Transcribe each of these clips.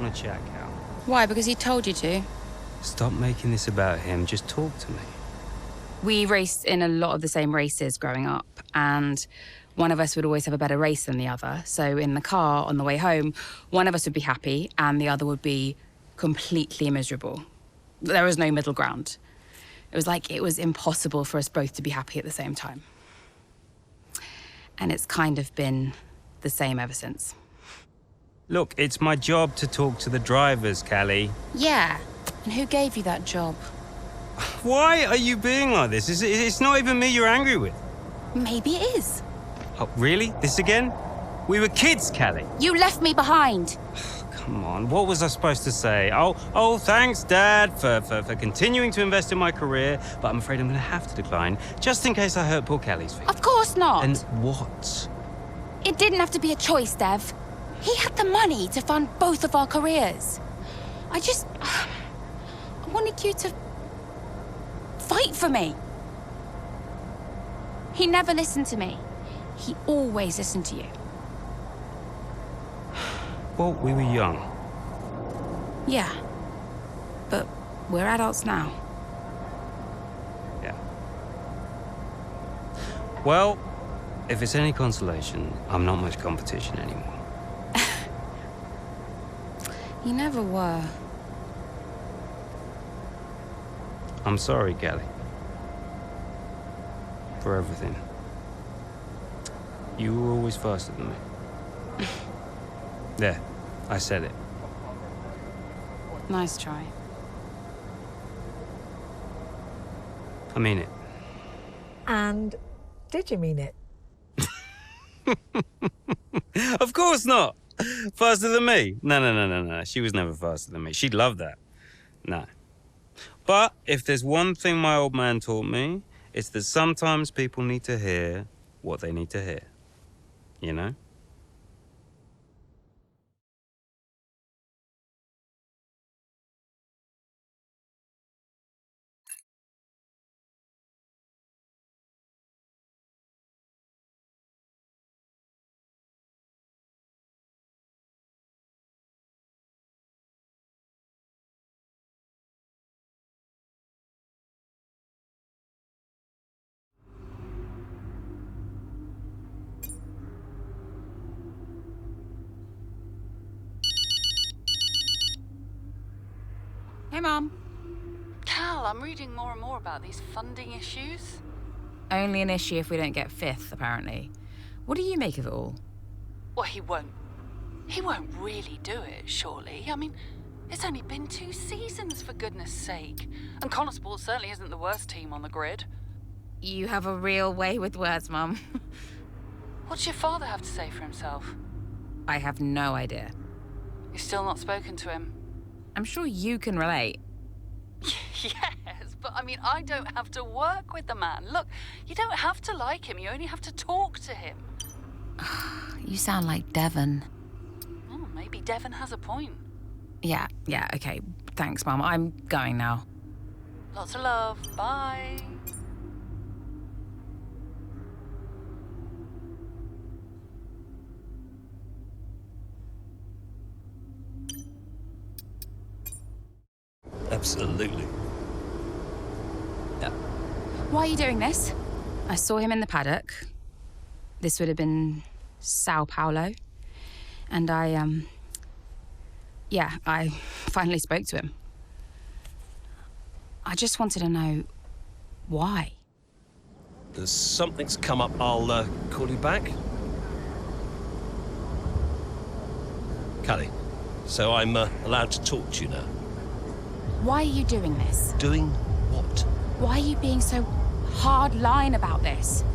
want to chat, Cal. Why? Because he told you to? Stop making this about him. Just talk to me. We raced in a lot of the same races growing up, and one of us would always have a better race than the other. So in the car on the way home, one of us would be happy and the other would be completely miserable. There was no middle ground. It was like it was impossible for us both to be happy at the same time. And it's kind of been the same ever since. Look, it's my job to talk to the drivers, Callie. Yeah. And who gave you that job? Why are you being like this? It's not even me you're angry with. Maybe it is. Oh, really? This again? We were kids, Callie. You left me behind. Come on, what was I supposed to say? Oh, thanks, Dad, for continuing to invest in my career, but I'm afraid I'm going to have to decline, just in case I hurt poor Callie's feelings. Of course not. And what? It didn't have to be a choice, Dev. He had the money to fund both of our careers. I wanted you to fight for me. He never listened to me. He always listened to you. Well, we were young. Yeah. But we're adults now. Yeah. Well, if it's any consolation, I'm not much competition anymore. You never were. I'm sorry, Callie. For everything. You were always faster than me. There, I said it. Nice try. I mean it. And did you mean it? Of course not! Faster than me? No. She was never faster than me. She'd love that. No. But if there's one thing my old man taught me, it's that sometimes people need to hear what they need to hear. You know? Hey, Mom. Cal, I'm reading more and more about these funding issues. Only an issue if we don't get fifth, apparently. What do you make of it all? Well, he won't really do it, surely. I mean, it's only been 2 seasons, for goodness sake. And Konnersport certainly isn't the worst team on the grid. You have a real way with words, Mum. What's your father have to say for himself? I have no idea. You've still not spoken to him? I'm sure you can relate. Yes, but I mean, I don't have to work with the man. Look, you don't have to like him, you only have to talk to him. You sound like Devon. Oh, maybe Devon has a point. Yeah, okay. Thanks, Mum. I'm going now. Lots of love. Bye. Absolutely. Yeah. Why are you doing this? I saw him in the paddock. This would have been Sao Paulo. And I finally spoke to him. I just wanted to know why. There's something's come up. I'll call you back. Callie, so I'm allowed to talk to you now. Why are you doing this? Doing what? Why are you being so hard line about this?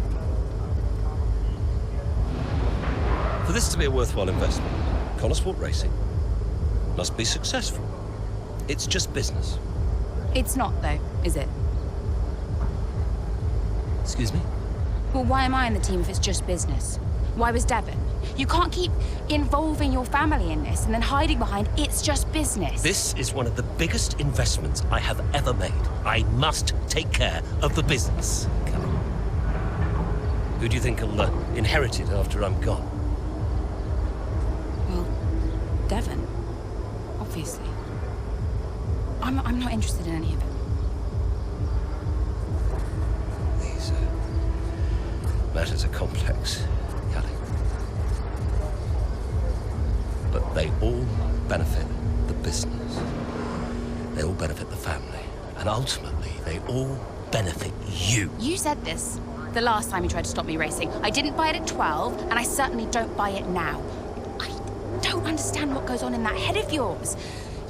For this to be a worthwhile investment, Konnersport Racing must be successful. It's just business. It's not, though, is it? Excuse me? Well, why am I in the team if it's just business? Why was Devon? You can't keep involving your family in this and then hiding behind it's just business. This is one of the biggest investments I have ever made. I must take care of the business, Callie. Who do you think will inherit it after I'm gone? Well, Devon. Obviously. I'm not interested in any of it. These matters are complex, Kelly. But they all benefit the business. They all benefit the family. And ultimately, they all benefit you. You said this the last time you tried to stop me racing. I didn't buy it at 12, and I certainly don't buy it now. I don't understand what goes on in that head of yours.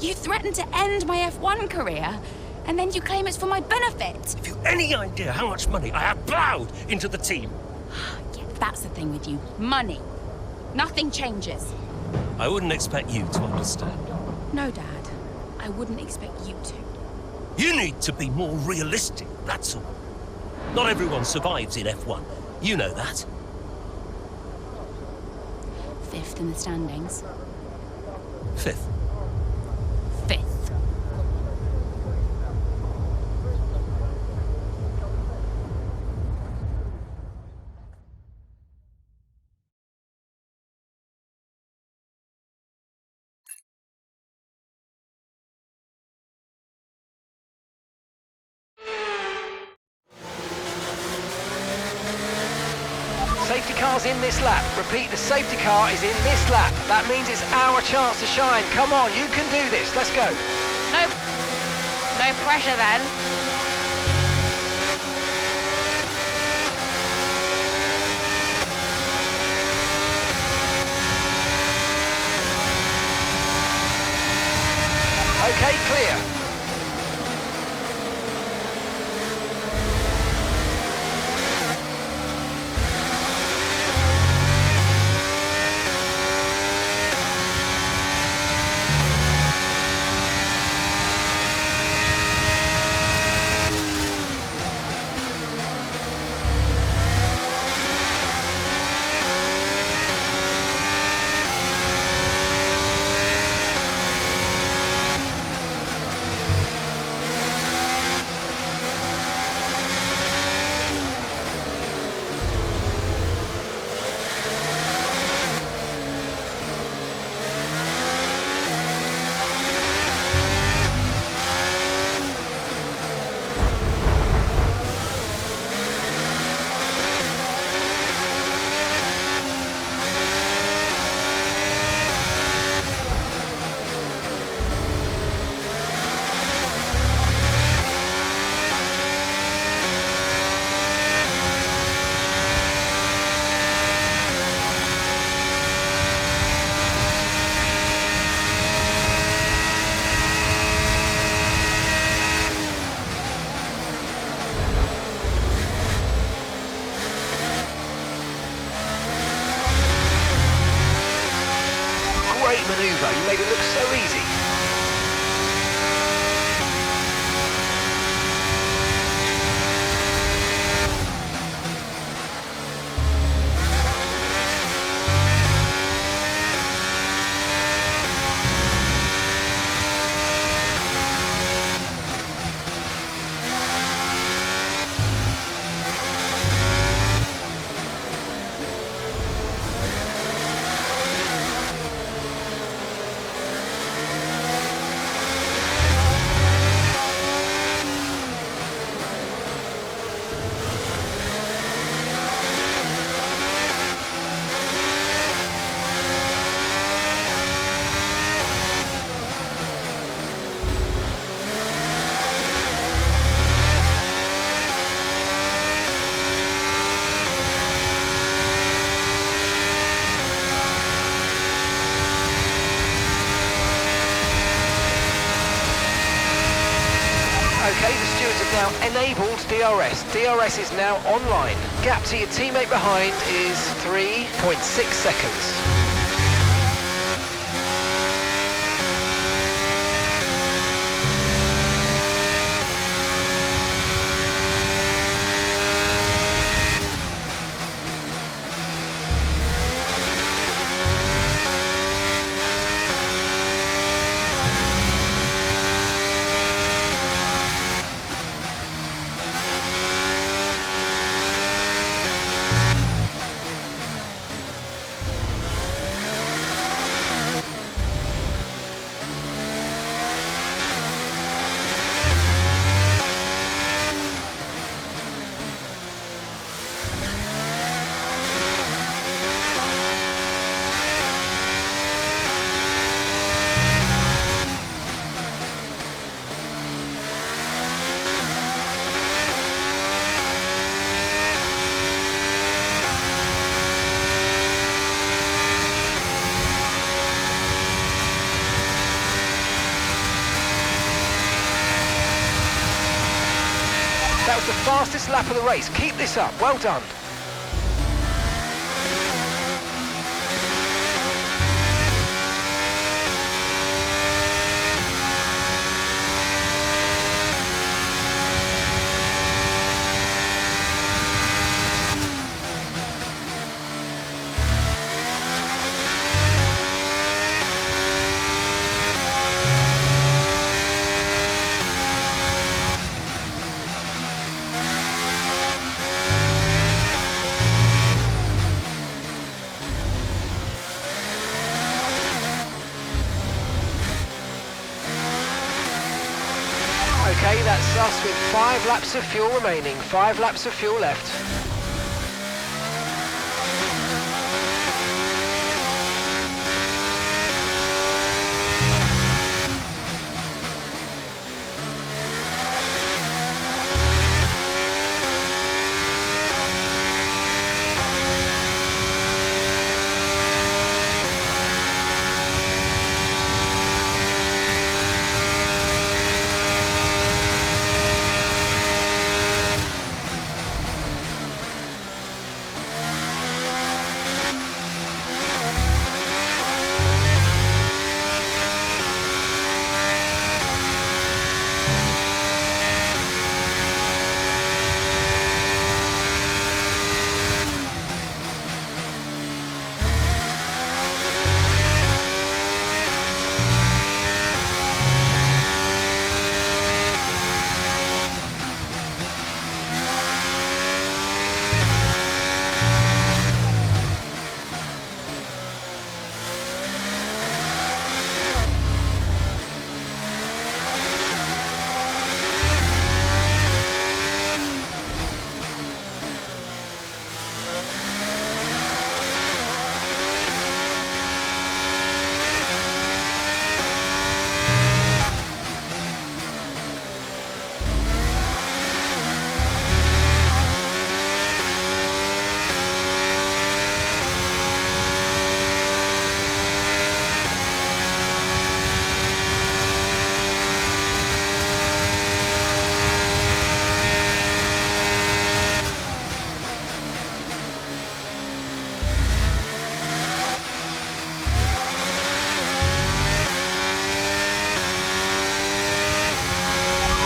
You threatened to end my F1 career, and then you claim it's for my benefit. Have you any idea how much money I have plowed into the team? Yeah, that's the thing with you. Money. Nothing changes. I wouldn't expect you to understand. No, Dad. I wouldn't expect you to. You need to be more realistic, that's all. Not everyone survives in F1. You know that. 5th in the standings. 5th. 5th. Safety car's in this lap. Repeat, the safety car is in this lap. That means it's our chance to shine. Come on, you can do this. Let's go. No pressure then. Okay, clear. Manoeuvre. You made it look so easy. Okay, the stewards have now enabled DRS. DRS is now online. Gap to your teammate behind is 3.6 seconds. was the fastest lap of the race. Keep this up. Well done. Okay, that's us with 5 laps of fuel remaining. 5 laps of fuel left.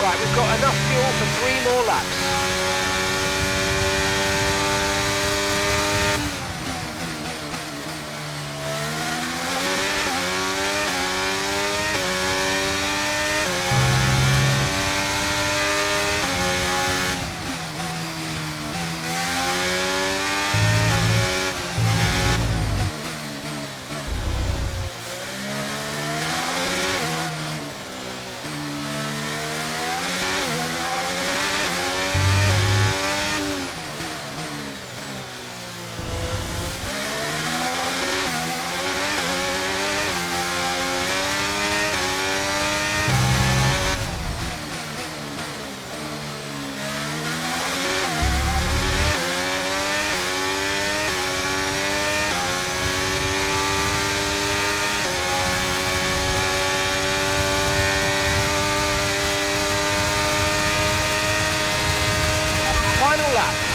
Right, we've got enough fuel for 3 more laps.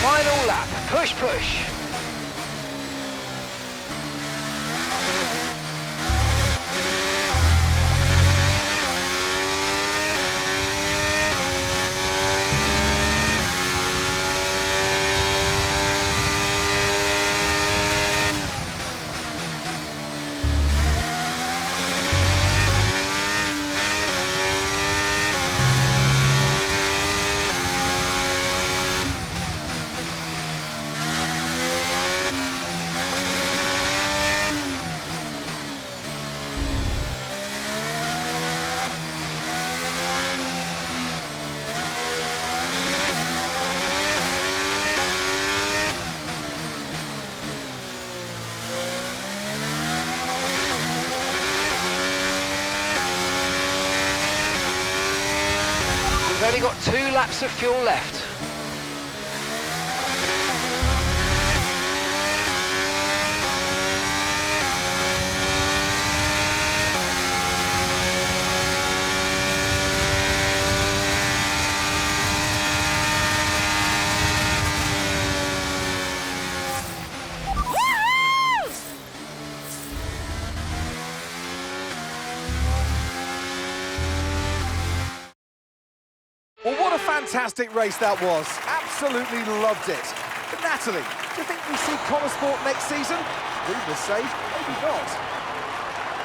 Final lap, push, push. We've only got 2 laps of fuel left. fantastic race that was. Absolutely loved it. But Natalie, do you think we see Konnersport next season? Rumours say maybe not.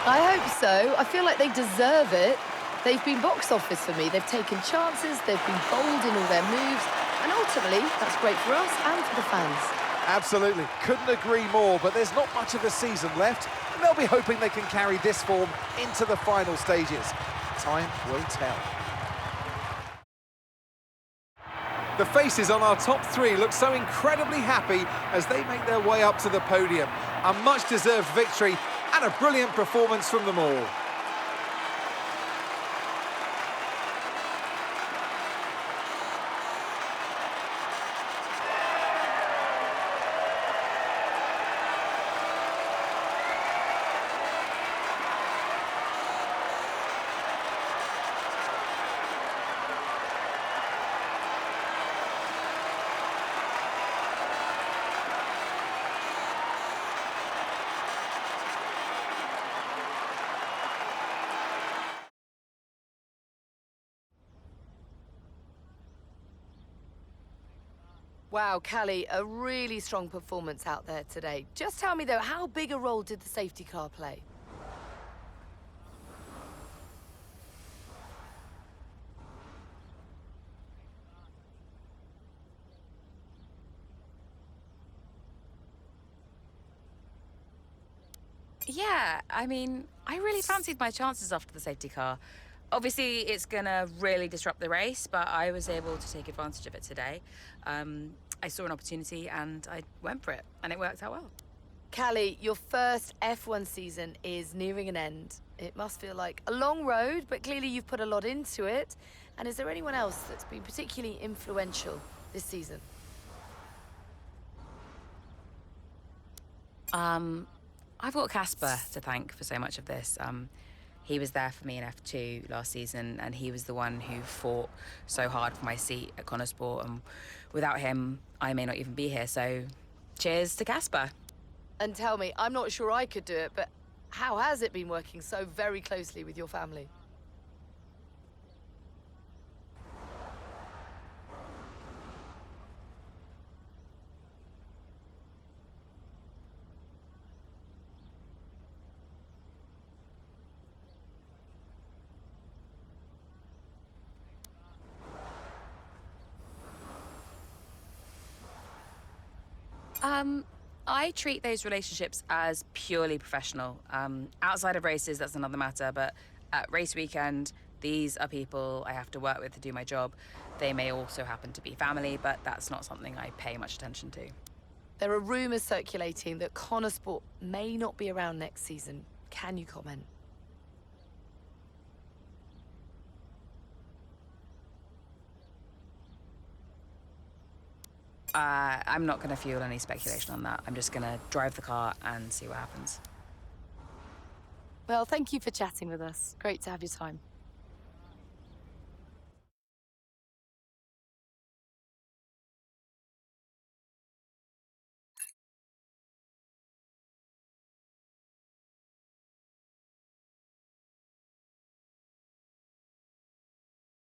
I hope so. I feel like they deserve it. They've been box office for me. They've taken chances, they've been bold in all their moves, and ultimately, that's great for us and for the fans. Absolutely. Couldn't agree more, but there's not much of the season left, and they'll be hoping they can carry this form into the final stages. Time will tell. The faces on our top three look so incredibly happy as they make their way up to the podium. A much-deserved victory and a brilliant performance from them all. Wow, Callie, a really strong performance out there today. Just tell me, though, how big a role did the safety car play? Yeah, I mean, I really fancied my chances after the safety car. Obviously, it's gonna really disrupt the race, but I was able to take advantage of it today. I saw an opportunity and I went for it, and it worked out well. Callie, your first F1 season is nearing an end. It must feel like a long road, but clearly you've put a lot into it. And is there anyone else that's been particularly influential this season? I've got Casper to thank for so much of this. He was there for me in F2 last season, and he was the one who fought so hard for my seat at Konnersport, and without him, I may not even be here, so cheers to Casper. And tell me, I'm not sure I could do it, but how has it been working so very closely with your family? I treat those relationships as purely professional. Outside of races, that's another matter, but at race weekend, these are people I have to work with to do my job. They may also happen to be family, but that's not something I pay much attention to. There are rumours circulating that Konnersport may not be around next season. Can you comment? I'm not going to fuel any speculation on that. I'm just going to drive the car and see what happens. Well, thank you for chatting with us. Great to have your time.